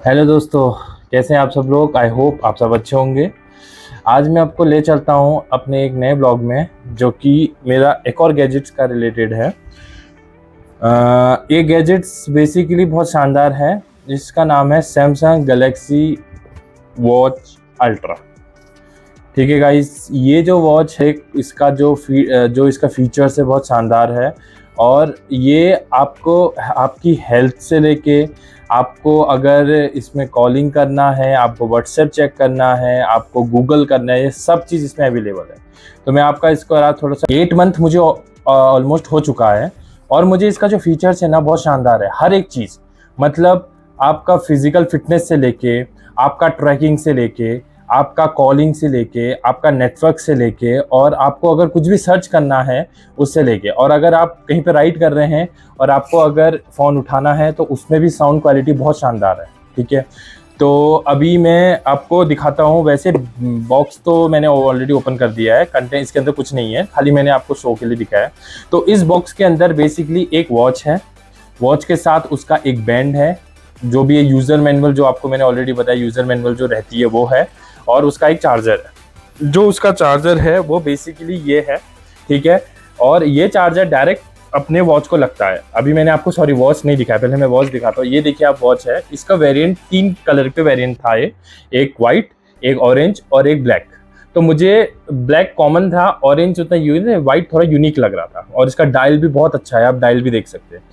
Hello दोस्तों, कैसे हैं आप सब लोग। आई होप आप सब अच्छे होंगे। आज मैं आपको ले चलता हूं अपने एक नए ब्लॉग में, जो कि मेरा एक और गैजेट्स का रिलेटेड है। ये गैजेट्स बेसिकली बहुत शानदार है, जिसका नाम है सैमसंग गैलेक्सी वॉच अल्ट्रा। ठीक है गाइस, ये जो वॉच है इसका जो इसका फीचर्स है बहुत शानदार है। और ये आपको आपकी हेल्थ से लेके आपको अगर इसमें कॉलिंग करना है, आपको व्हाट्सएप चेक करना है, आपको गूगल करना है, ये सब चीज़ इसमें अवेलेबल है। तो मैं आपका इसको थोड़ा सा 8 मंथ मुझे ऑलमोस्ट हो चुका है। और मुझे इसका जो फीचर्स है ना बहुत शानदार है। हर एक चीज़, मतलब आपका फिजिकल फिटनेस से लेके, आपका ट्रैकिंग से लेके, आपका कॉलिंग से लेके, आपका नेटवर्क से लेके, और आपको अगर कुछ भी सर्च करना है उससे लेके, और अगर आप कहीं पे राइड कर रहे हैं और आपको अगर फ़ोन उठाना है तो उसमें भी साउंड क्वालिटी बहुत शानदार है। ठीक है, तो अभी मैं आपको दिखाता हूँ। वैसे बॉक्स तो मैंने ऑलरेडी ओपन कर दिया है, कंटेंट इसके अंदर कुछ नहीं है, खाली मैंने आपको शो के लिए दिखाया है। तो इस बॉक्स के अंदर बेसिकली एक वॉच है, वॉच के साथ उसका एक बैंड है, जो भी यूज़र मैनुअल, जो आपको मैंने ऑलरेडी बताया यूज़र मैनुअल जो रहती है वो है, और उसका एक चार्जर है। जो उसका चार्जर है वो बेसिकली ये है। ठीक है, और ये चार्जर डायरेक्ट अपने वॉच को लगता है। अभी मैंने आपको वॉच नहीं दिखाया, पहले मैं वॉच दिखाता हूँ। ये देखिए आप, वॉच है, इसका वेरिएंट 3 कलर पे वेरिएंट था, ये एक वाइट, एक ऑरेंज और एक ब्लैक। तो मुझे ब्लैक कॉमन था, ऑरेंज उतना वाइट थोड़ा यूनिक लग रहा था, और इसका डायल भी बहुत अच्छा है, आप डायल भी देख सकते हैं।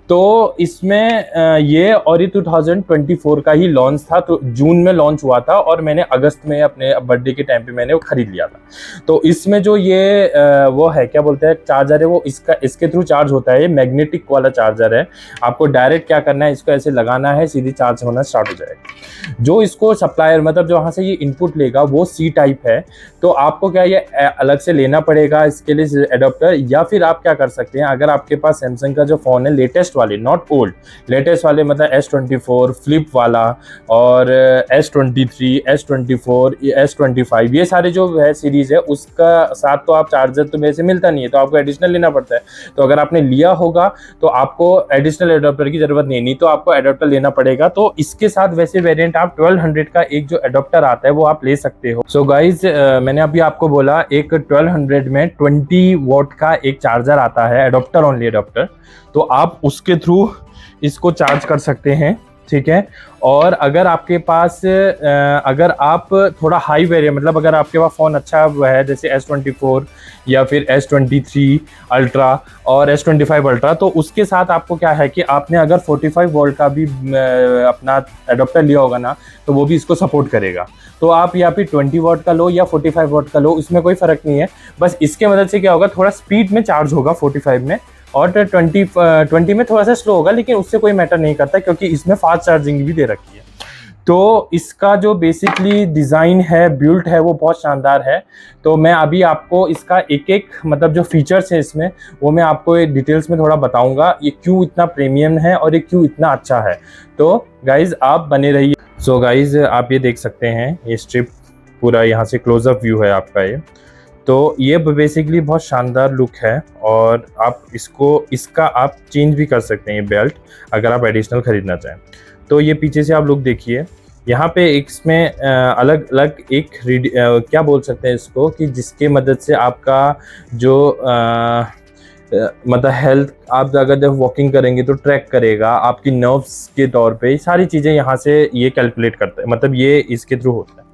तो इसमें ये, और ये 2024 का ही लॉन्च था, तो जून में लॉन्च हुआ था, और मैंने अगस्त में अपने बर्थडे के टाइम पे मैंने वो खरीद लिया था। तो इसमें जो ये वो है, क्या बोलते हैं, चार्जर है, वो इसके थ्रू चार्ज होता है। ये मैग्नेटिक वाला चार्जर है। आपको डायरेक्ट क्या करना है, इसको ऐसे लगाना है, सीधी चार्ज होना स्टार्ट हो जाएगा। जो इसको सप्लायर, मतलब जो वहाँ से ये इनपुट लेगा वो सी टाइप है। तो आपको क्या ये अलग से लेना पड़ेगा इसके लिए एडाप्टर, या फिर आप क्या कर सकते हैं, अगर आपके पास सैमसंग का जो फ़ोन है लेटेस्ट वाले, नॉट ओल्ड, लेटेस्ट वाले, मतलब S24 फ्लिप वाला, और S23, S24, S25, ये सारे जो है सीरीज़ है, उसका साथ तो आप चार्जर तो वैसे मिलता नहीं है, तो आपको एडिशनल लेना पड़ता है। तो अगर आपने लिया होगा तो आपको एडिशनल एडाप्टर की ज़रूरत नहीं तो आपको एडाप्टर लेना पड़ेगा। तो इसके साथ वैसे वेरिएंट आप 1200 का एक जो एडाप्टर आता है वो आप ले सकते हो। सो गाइज, मैंने अभी आपको बोला एक 1200 में 20 वॉट का एक चार्जर आता है, एडाप्टर, ओनली एडाप्टर। तो आप उसके थ्रू इसको चार्ज कर सकते हैं। ठीक है, और अगर आपके पास अगर आप थोड़ा हाई वेरिएंट, मतलब अगर आपके पास फ़ोन अच्छा है, जैसे S24 या फिर S23 अल्ट्रा और S25 अल्ट्रा, तो उसके साथ आपको क्या है कि आपने अगर 45 वोल्ट का भी अपना एडाप्टर लिया होगा ना, तो वो भी इसको सपोर्ट करेगा। तो आप या फिर 20 वॉट का लो या 45 वॉट का लो, इसमें कोई फ़र्क नहीं है। बस इसके मदद से क्या होगा, थोड़ा स्पीड में चार्ज होगा 45 में, और 20 में थोड़ा सा स्लो होगा, लेकिन उससे कोई मैटर नहीं करता, क्योंकि इसमें फास्ट चार्जिंग भी दे रखी है। तो इसका जो बेसिकली डिज़ाइन है, बिल्ट है, वो बहुत शानदार है। तो मैं अभी आपको इसका एक एक, मतलब जो फीचर्स है इसमें, वो मैं आपको डिटेल्स में थोड़ा बताऊंगा, ये क्यों इतना प्रीमियम है और ये क्यों इतना अच्छा है। तो गाइज आप बने रहिए। सो गाइज, आप ये देख सकते हैं, ये स्ट्रिप पूरा यहाँ से क्लोजअप व्यू है आपका ये। तो ये बेसिकली बहुत शानदार लुक है, और आप इसका आप चेंज भी कर सकते हैं ये बेल्ट, अगर आप एडिशनल ख़रीदना चाहें। तो ये पीछे से आप लुक देखिए, यहाँ पे इसमें अलग अलग एक क्या बोल सकते हैं इसको, कि जिसके मदद से आपका जो मतलब हेल्थ, आप अगर जब वॉकिंग करेंगे तो ट्रैक करेगा, आपकी नर्व्स के तौर पे सारी चीज़ें यहाँ से ये कैलकुलेट करता है, मतलब ये इसके थ्रू होता है।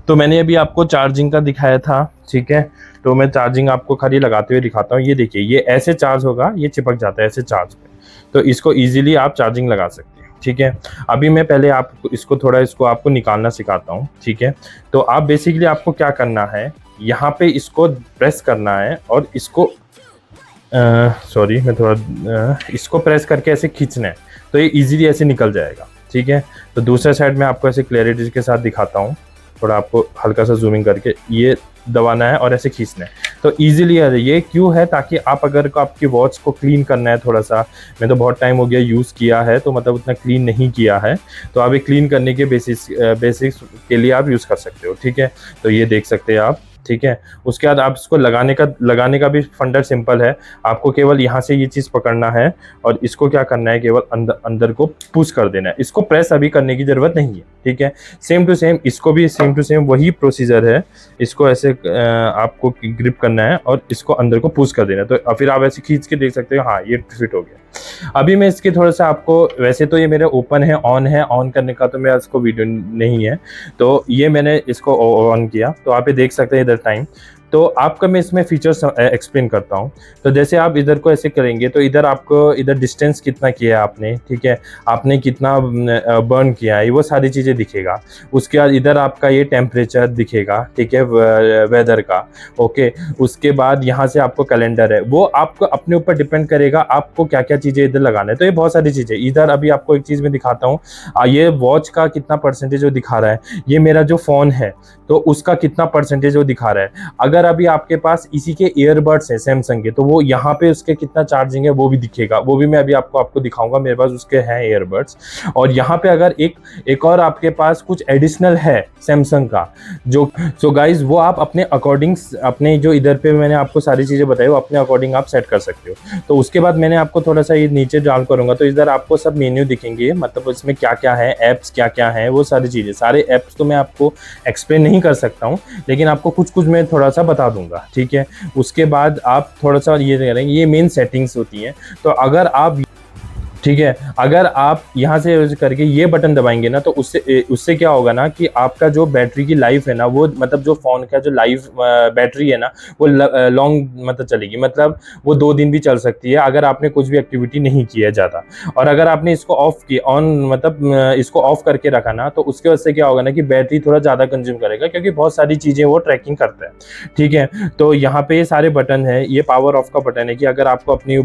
तो मैंने अभी आपको चार्जिंग का दिखाया था। ठीक है, तो मैं चार्जिंग आपको खाली लगाते हुए दिखाता हूँ। ये देखिए, ये ऐसे चार्ज होगा, ये चिपक जाता है ऐसे चार्ज पे, तो इसको ईजिली आप चार्जिंग लगा सकते हैं। ठीक है, अभी मैं पहले इसको आपको निकालना सिखाता हूँ। ठीक है, तो आप बेसिकली आपको क्या करना है, यहाँ पे इसको प्रेस करना है, और इसको इसको प्रेस करके ऐसे खींचना है, तो ये इजीली ऐसे निकल जाएगा। ठीक है, तो दूसरे साइड में आपको ऐसे क्लैरिटी के साथ दिखाता हूँ, थोड़ा आपको हल्का सा जूमिंग करके, ये दबाना है और ऐसे खींचना है, तो इजीली आ जाए। ये क्यों है, ताकि आप अगर आपकी वॉच को क्लीन करना है थोड़ा सा, मैं तो बहुत टाइम हो गया यूज़ किया है, तो मतलब उतना क्लीन नहीं किया है, तो आप ये क्लीन करने के बेसिक्स के लिए आप यूज़ कर सकते हो। ठीक है, तो ये देख सकते हैं आप। ठीक है। उसके बाद आप इसको लगाने का भी फंडा सिंपल है। आपको केवल यहाँ से ये चीज़ पकड़ना है और इसको क्या करना है, केवल अंदर को पुश कर देना है। इसको प्रेस अभी करने की ज़रूरत नहीं है, ठीक है। सेम टू सेम इसको भी सेम टू सेम वही प्रोसीजर है। इसको ऐसे आपको ग्रिप करना है और इसको अंदर को पुश कर देना है। तो फिर आप ऐसे खींच के देख सकते हो, हाँ ये फिट हो गया। अभी मैं इसके थोड़ा सा आपको, वैसे तो ये मेरे ओपन है, ऑन करने का तो मेरा इसको वीडियो नहीं है, तो ये मैंने इसको ऑन किया तो आप ये देख सकते हैं इधर टाइम। तो आपका मैं इसमें फीचर्स एक्सप्लेन करता हूँ। तो जैसे आप इधर को ऐसे करेंगे तो इधर आपको इधर डिस्टेंस कितना किया है आपने, ठीक है, आपने कितना बर्न किया है, वो सारी चीज़ें दिखेगा। उसके बाद इधर आपका ये टेम्परेचर दिखेगा, ठीक है, वेदर का, ओके। उसके बाद यहाँ से आपको कैलेंडर है, वो आपको अपने ऊपर डिपेंड करेगा आपको क्या क्या चीज़ें इधर लगाना है। तो ये बहुत सारी चीज़ें इधर, अभी आपको एक चीज़ मैं दिखाता हूँ। ये वॉच का कितना परसेंटेज वो दिखा रहा है, ये मेरा जो फ़ोन है तो उसका कितना परसेंटेज वो दिखा रहा है। अगर अभी आपके पास इसी के ईयरबड्स है सैमसंग के, तो वो यहाँ पे उसके कितना चार्जिंग है वो भी दिखेगा, वो भी मैं अभी आपको दिखाऊंगा। मेरे पास उसके हैं ईयरबड्स। और यहाँ पे अगर एक और आपके पास कुछ एडिशनल है सैमसंग का, जो सो गाइज वो आप अपने अकॉर्डिंग, अपने जो इधर पे मैंने आपको सारी चीज़ें बताई वो अपने अकॉर्डिंग आप सेट कर सकते हो। तो उसके बाद मैंने आपको थोड़ा सा ये नीचे डाउन करूँगा तो इधर आपको सब मेन्यू दिखेंगे, मतलब इसमें क्या क्या है, ऐप्स क्या क्या है, वो सारी चीज़ें, सारे ऐप्स तो मैं आपको एक्सप्लेन नहीं कर सकता हूँ, लेकिन आपको कुछ कुछ मैं थोड़ा सा बता दूंगा, ठीक है। उसके बाद आप थोड़ा सा ये करेंगे, ये मेन सेटिंग्स होती हैं। तो अगर आप, ठीक है, अगर आप यहाँ से यूज करके ये बटन दबाएंगे ना तो उससे क्या होगा ना कि आपका जो बैटरी की लाइफ है ना, वो मतलब जो फ़ोन का जो लाइफ बैटरी है ना वो लॉन्ग मतलब चलेगी, मतलब वो 2 दिन भी चल सकती है अगर आपने कुछ भी एक्टिविटी नहीं की है ज़्यादा। और अगर आपने इसको ऑफ किया, ऑन मतलब इसको ऑफ करके रखा ना, तो उसके वजह से क्या होगा ना कि बैटरी थोड़ा ज़्यादा कंज्यूम करेगा, क्योंकि बहुत सारी चीज़ें वो ट्रैकिंग करता है, ठीक है। तो यहाँ पे ये सारे बटन है, ये पावर ऑफ का बटन है कि अगर आपको अपनी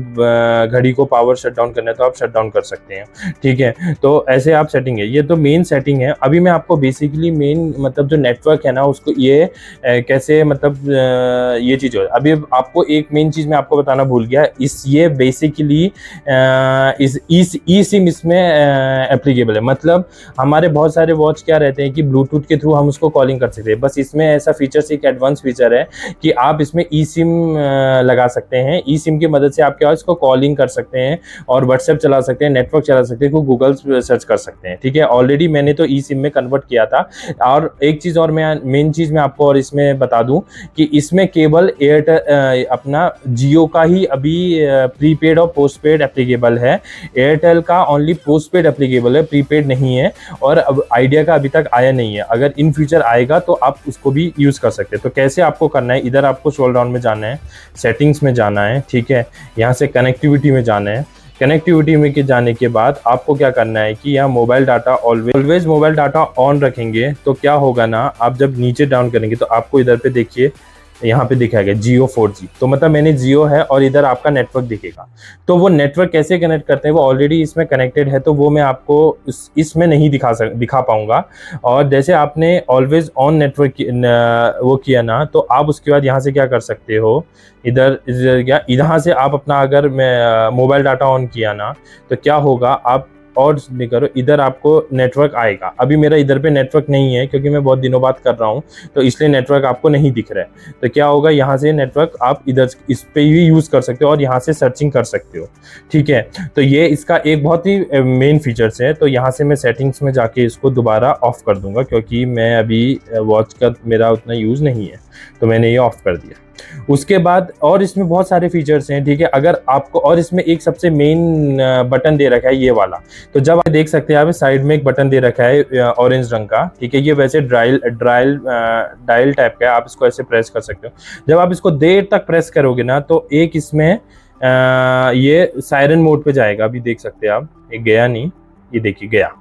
घड़ी को पावर शट डाउन करना है तो आप शट डाउन कर सकते हैं, ठीक है। तो ऐसे आप सेटिंग है, ये तो मेन सेटिंग है। अभी मैं आपको बेसिकली मेन मतलब जो नेटवर्क है ना उसको ये कैसे मतलब ये चीज़ हो, अभी आपको एक मेन चीज़ मैं आपको बताना भूल गया, ये बेसिकली इस ई सिम इसमें एप्लीकेबल है। मतलब हमारे बहुत सारे वॉच क्या रहते हैं कि ब्लूटूथ के थ्रू हम उसको कॉलिंग कर सकते हैं, बस इसमें ऐसा फीचर्स, एक एडवांस फीचर है कि आप इसमें ई सिम लगा सकते हैं। ई सिम की मदद से आप क्या इसको कॉलिंग कर सकते हैं और व्हाट्सएप चला सकते हैं, नेटवर्क चला सकते हैं, गूगल सर्च कर सकते हैं, ठीक है। ऑलरेडी मैंने तो ई सिम में कन्वर्ट किया था। और एक चीज़ और मैं मेन चीज़ मैं आपको और इसमें बता दूं कि इसमें केवल एयरटेल अपना जियो का ही अभी प्रीपेड और पोस्टपेड एप्लीकेबल है। एयरटेल का ओनली पोस्टपेड एप्लीकेबल है, प्रीपेड नहीं है। और अब आइडिया का अभी तक आया नहीं है, अगर इन फ्यूचर आएगा तो आप उसको भी यूज़ कर सकते हैं। तो कैसे आपको करना है, इधर आपको स्क्रॉल डाउन में जाना है, सेटिंग्स में जाना है, ठीक है, यहाँ से कनेक्टिविटी में जाना है। कनेक्टिविटी में के जाने के बाद आपको क्या करना है कि यहाँ mobile data always mobile data on रखेंगे तो क्या होगा ना, आप जब नीचे डाउन करेंगे तो आपको इधर पे देखिए, यहाँ पे दिखाएगा जियो 4G, तो मतलब मैंने जियो है और इधर आपका नेटवर्क दिखेगा। तो वो नेटवर्क कैसे कनेक्ट करते हैं, वो ऑलरेडी इसमें कनेक्टेड है, तो वो मैं आपको इसमें नहीं दिखा पाऊंगा। और जैसे आपने ऑलवेज ऑन नेटवर्क वो किया ना, तो आप उसके बाद यहाँ से क्या कर सकते हो, इधर यहाँ से आप अपना अगर मोबाइल डाटा ऑन किया ना तो क्या होगा, आप और नहीं करो, इधर आपको नेटवर्क आएगा। अभी मेरा इधर पे नेटवर्क नहीं है क्योंकि मैं बहुत दिनों बाद कर रहा हूँ, तो इसलिए नेटवर्क आपको नहीं दिख रहा है। तो क्या होगा, यहाँ से नेटवर्क आप इधर इस पे भी यूज़ कर सकते हो और यहाँ से सर्चिंग कर सकते हो, ठीक है। तो ये इसका एक बहुत ही मेन फीचर्स है। तो यहाँ से मैं सेटिंग्स में जाके इसको दोबारा ऑफ कर दूंगा, क्योंकि मैं अभी वॉच का मेरा उतना यूज़ नहीं है, तो मैंने ये ऑफ कर दिया। उसके बाद और इसमें बहुत सारे फीचर्स हैं, ठीक है। अगर आपको, और इसमें एक सबसे मेन बटन दे रखा है ये वाला, तो जब आप देख सकते हैं आप साइड में एक बटन दे रखा है ऑरेंज रंग का, ठीक है। ये वैसे डायल टाइप का है, आप इसको ऐसे प्रेस कर सकते हो। जब आप इसको देर तक प्रेस करोगे ना तो एक इसमें ये सायरन मोड पे जाएगा। अभी देख सकते हैं आप, ये गया नहीं, ये देखिए गया।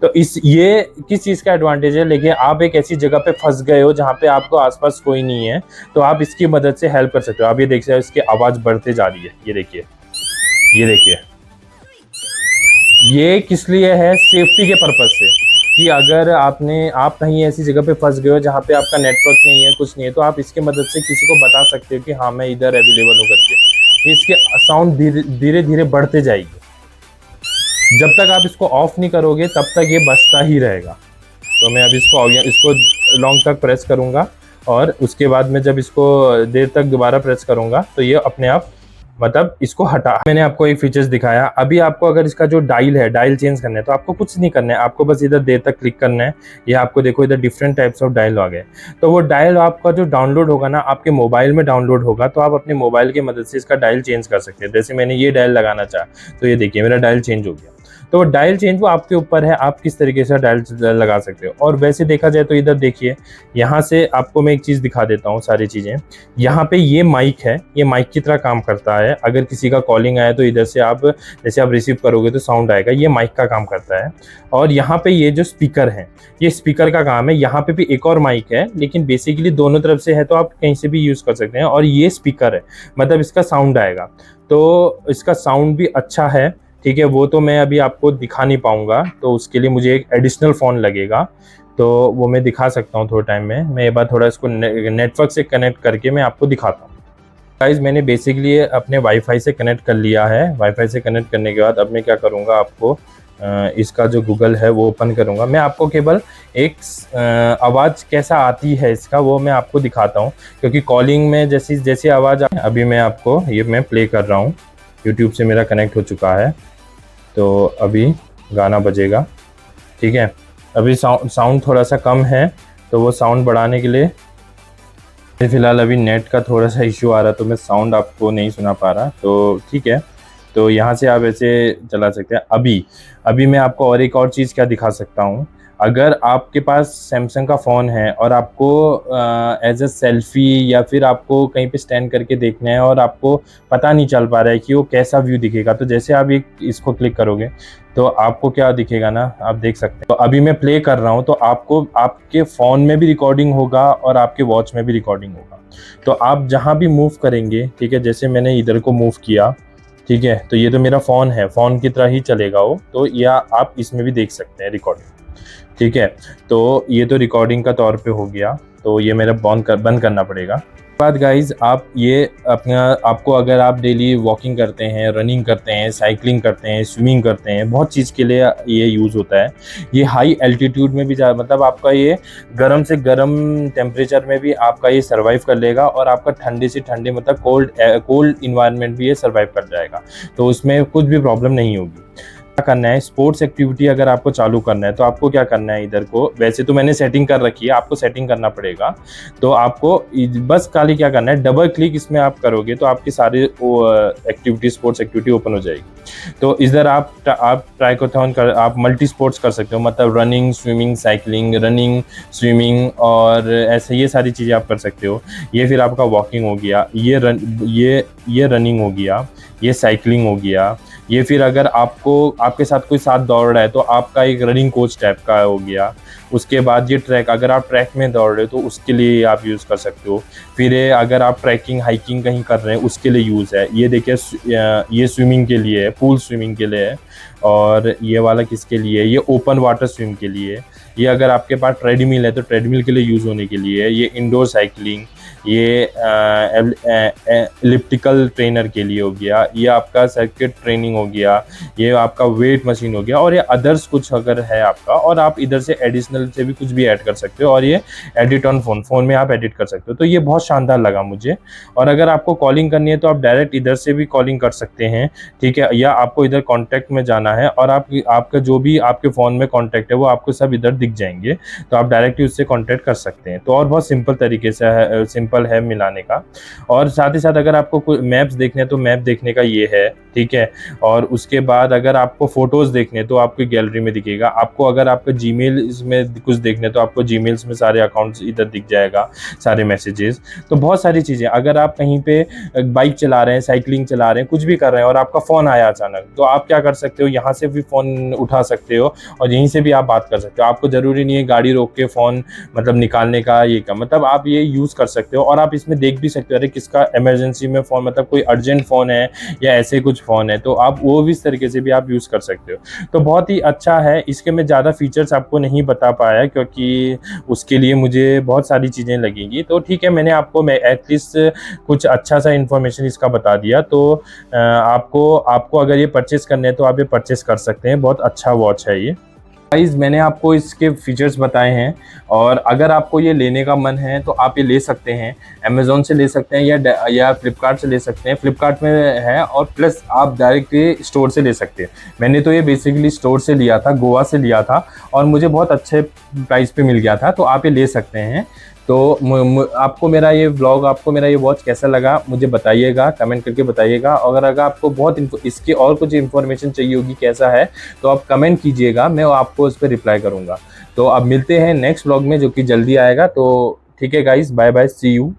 तो ये किस चीज़ का एडवांटेज है, लेकिन आप एक ऐसी जगह पे फंस गए हो जहाँ पे आपको आसपास कोई नहीं है, तो आप इसकी मदद से हेल्प कर सकते हो। आप ये देख सकते हो इसकी आवाज़ बढ़ते जा रही है, ये देखिए, ये देखिए। ये किस लिए है, सेफ्टी के पर्पज़ से, कि अगर आप कहीं ऐसी जगह पे फंस गए हो जहाँ पे आपका नेटवर्क नहीं है, कुछ नहीं है, तो आप इसके मदद से किसी को बता सकते हो कि हाँ मैं इधर अवेलेबल हूँ करके। इसके साउंड धीरे धीरे बढ़ते जाएगी। जब तक आप इसको ऑफ नहीं करोगे तब तक ये बजता ही रहेगा। तो मैं अभी इसको लॉन्ग तक प्रेस करूँगा और उसके बाद में जब इसको देर तक दोबारा प्रेस करूँगा तो ये अपने आप मतलब इसको हटा। मैंने आपको एक फीचर्स दिखाया। अभी आपको अगर इसका जो डायल है, डायल चेंज करना है तो आपको कुछ नहीं करना है, आपको बस इधर देर तक क्लिक करना है। ये आपको देखो इधर डिफरेंट टाइप्स ऑफ डायल आ गए। तो वो डायल आपका जो डाउनलोड होगा ना, आपके मोबाइल में डाउनलोड होगा, तो आप अपने मोबाइल की मदद से इसका डायल चेंज कर सकते हैं। जैसे मैंने ये डायल लगाना चाहा तो ये देखिए मेरा डायल चेंज हो गया। तो वो डायल चेंज वो आपके ऊपर है, आप किस तरीके से डायल लगा सकते हो। और वैसे देखा जाए तो इधर देखिए, यहाँ से आपको मैं एक चीज़ दिखा देता हूँ सारी चीज़ें। यहाँ पे ये माइक है, ये माइक की तरह काम करता है। अगर किसी का कॉलिंग आया तो इधर से आप जैसे आप रिसीव करोगे तो साउंड आएगा, ये माइक का काम करता है। और यहाँ पे ये जो स्पीकर है, ये स्पीकर का काम है। यहाँ पे भी एक और माइक है, लेकिन बेसिकली दोनों तरफ से है, तो आप कहीं से भी यूज़ कर सकते हैं। और ये स्पीकर है, मतलब इसका साउंड आएगा, तो इसका साउंड भी अच्छा है। ठीक है, वो तो मैं अभी आपको दिखा नहीं पाऊंगा, तो उसके लिए मुझे एक एडिशनल फ़ोन लगेगा, तो वो मैं दिखा सकता हूँ थोड़े टाइम में। मैं एक बार थोड़ा इसको नेटवर्क से कनेक्ट करके मैं आपको दिखाता हूँ। गाइस, मैंने बेसिकली अपने वाईफाई से कनेक्ट कर लिया है। वाईफाई से कनेक्ट करने के बाद अब मैं क्या करूँगा, आपको इसका जो गूगल है वो ओपन करूँगा। मैं आपको केवल एक आवाज़ कैसा आती है इसका वो मैं आपको दिखाता हूँ, क्योंकि कॉलिंग में जैसी जैसी आवाज़ अभी मैं आपको ये मैं प्ले कर रहा हूँ। यूट्यूब से मेरा कनेक्ट हो चुका है, तो अभी गाना बजेगा। ठीक है, अभी साउंड थोड़ा सा कम है, तो वो साउंड बढ़ाने के लिए फ़िलहाल अभी नेट का थोड़ा सा इशू आ रहा है, तो मैं साउंड आपको नहीं सुना पा रहा। तो ठीक है, तो यहाँ से आप ऐसे चला सकते हैं। अभी मैं आपको और एक और चीज़ क्या दिखा सकता हूँ। अगर आपके पास सैमसंग का फ़ोन है और आपको एज अ सेल्फ़ी या फिर आपको कहीं पे स्टैंड करके देखना है और आपको पता नहीं चल पा रहा है कि वो कैसा व्यू दिखेगा, तो जैसे आप इसको क्लिक करोगे तो आपको क्या दिखेगा ना, आप देख सकते हैं। तो अभी मैं प्ले कर रहा हूँ, तो आपको आपके फ़ोन में भी रिकॉर्डिंग होगा और आपके वॉच में भी रिकॉर्डिंग होगा। तो आप जहाँ भी मूव करेंगे, ठीक है, जैसे मैंने इधर को मूव किया, ठीक है, तो ये तो मेरा फ़ोन है, फ़ोन की तरह ही चलेगा वो, तो या आप इसमें भी देख सकते हैं रिकॉर्डिंग। ठीक है, तो ये तो रिकॉर्डिंग का तौर पे हो गया, तो ये मेरा बंद करना पड़ेगा। बाद गाइज, आप ये अपना आपको अगर आप डेली वॉकिंग करते हैं, रनिंग करते हैं, साइकिलिंग करते हैं, स्विमिंग करते हैं, बहुत चीज़ के लिए ये यूज़ होता है। ये हाई एल्टीट्यूड में भी मतलब आपका ये गर्म से गर्म टेम्परेचर में भी आपका ये सर्वाइव कर लेगा, और आपका ठंडे से ठंडे मतलब कोल्ड इन्वायरमेंट भी ये सर्वाइव कर जाएगा, तो उसमें कुछ भी प्रॉब्लम नहीं होगी। क्या करना है, स्पोर्ट्स एक्टिविटी अगर आपको चालू करना है तो आपको क्या करना है, इधर को वैसे तो मैंने सेटिंग कर रखी है, आपको सेटिंग करना पड़ेगा। तो आपको बस खाली क्या करना है, डबल क्लिक इसमें आप करोगे तो आपकी सारी एक्टिविटी, स्पोर्ट्स एक्टिविटी ओपन हो जाएगी। तो इधर आप ट्राइकोथॉन आप मल्टी स्पोर्ट्स कर सकते हो, मतलब running, swimming, cycling, running, swimming, और ऐसे ये सारी चीज़ें आप कर सकते हो। ये फिर आपका वॉकिंग हो गया, ये रनिंग हो गया, ये साइकिलिंग हो गया। ये फिर अगर आपके साथ कोई साथ दौड़ रहा है तो आपका एक रनिंग कोच टाइप का हो गया। उसके बाद ये ट्रैक, अगर आप ट्रैक में दौड़ रहे हो तो उसके लिए आप यूज़ कर सकते हो। फिर अगर आप ट्रैकिंग, हाइकिंग कहीं कर रहे हैं उसके लिए यूज़ है। ये देखिए, ये स्विमिंग के लिए है, पूल स्विमिंग के लिए है। और ये वाला किसके लिए है, ये ओपन वाटर स्विम के लिए है। ये अगर आपके पास ट्रेडमिल है तो ट्रेडमिल के लिए यूज़ होने के लिए है। ये इंडोर साइकिलिंग, ये एलिप्टिकल ट्रेनर के लिए हो गया। ये आपका सर्किट ट्रेनिंग हो गया। ये आपका वेट मशीन हो गया। और ये अदर्स कुछ अगर है आपका, और आप इधर से एडिशनल से भी कुछ भी ऐड कर सकते हो। और ये एडिट ऑन फ़ोन में आप एडिट कर सकते हो। तो ये बहुत शानदार लगा मुझे। और अगर आपको कॉलिंग करनी है तो आप डायरेक्ट इधर से भी कॉलिंग कर सकते हैं, ठीक है। या आपको इधर कॉन्टैक्ट में जाना है और आपका जो भी आपके फ़ोन में कॉन्टैक्ट है वो आपको सब इधर दिख जाएंगे, तो आप डायरेक्टली उससे कॉन्टैक्ट कर सकते हैं। तो और बहुत सिंपल तरीके से है, सिंपल है मिलाने का। और साथ ही साथ अगर आपको कोई मैप्स देखने हैं तो मैप देखने का ये है, ठीक है। और उसके बाद अगर आपको फ़ोटोज़ देखने तो आपकी गैलरी में दिखेगा। आपको अगर आपका जीमेल में कुछ देखने तो आपको जीमेल्स में सारे अकाउंट्स इधर दिख जाएगा, सारे मैसेजेस। तो बहुत सारी चीज़ें, अगर आप कहीं पे बाइक चला रहे हैं, साइकिलिंग चला रहे हैं, कुछ भी कर रहे हैं और आपका फ़ोन आया अचानक, तो आप क्या कर सकते हो, यहाँ से भी फ़ोन उठा सकते हो और यहीं से भी आप बात कर सकते हो। आपको ज़रूरी नहीं है गाड़ी रोक के फ़ोन मतलब निकालने का, ये का मतलब आप ये यूज़ कर सकते हो। और आप इसमें देख भी सकते हो, अरे किसका इमरजेंसी में फ़ोन, मतलब कोई अर्जेंट फ़ोन है या ऐसे कुछ फ़ोन है, तो आप वो भी इस तरीके से भी आप यूज़ कर सकते हो। तो बहुत ही अच्छा है। इसके मैं ज़्यादा फीचर्स आपको नहीं बता पाया क्योंकि उसके लिए मुझे बहुत सारी चीज़ें लगेंगी। तो ठीक है, मैंने आपको एटलीस्ट कुछ अच्छा सा इन्फॉर्मेशन इसका बता दिया। तो आपको अगर ये परचेज़ करने हैं तो आप ये परचेज़ कर सकते हैं। बहुत अच्छा वॉच है ये। गाइस मैंने आपको इसके फीचर्स बताए हैं, और अगर आपको ये लेने का मन है तो आप ये ले सकते हैं। अमेज़ॉन से ले सकते हैं या फ्लिपकार्ट से ले सकते हैं। फ्लिपकार्ट में है, और प्लस आप डायरेक्ट स्टोर से ले सकते हैं। मैंने तो ये बेसिकली स्टोर से लिया था, गोवा से लिया था, और मुझे बहुत अच्छे प्राइस पे मिल गया था, तो आप ये ले सकते हैं। तो आपको मेरा ये व्लॉग, आपको मेरा ये वॉच कैसा लगा मुझे बताइएगा, कमेंट करके बताइएगा। अगर आपको बहुत इसके और कुछ इन्फॉर्मेशन चाहिए होगी कैसा है, तो आप कमेंट कीजिएगा, मैं आपको उस पर रिप्लाई करूँगा। तो अब मिलते हैं नेक्स्ट व्लॉग में, जो कि जल्दी आएगा। तो ठीक है guys, bye bye, see you.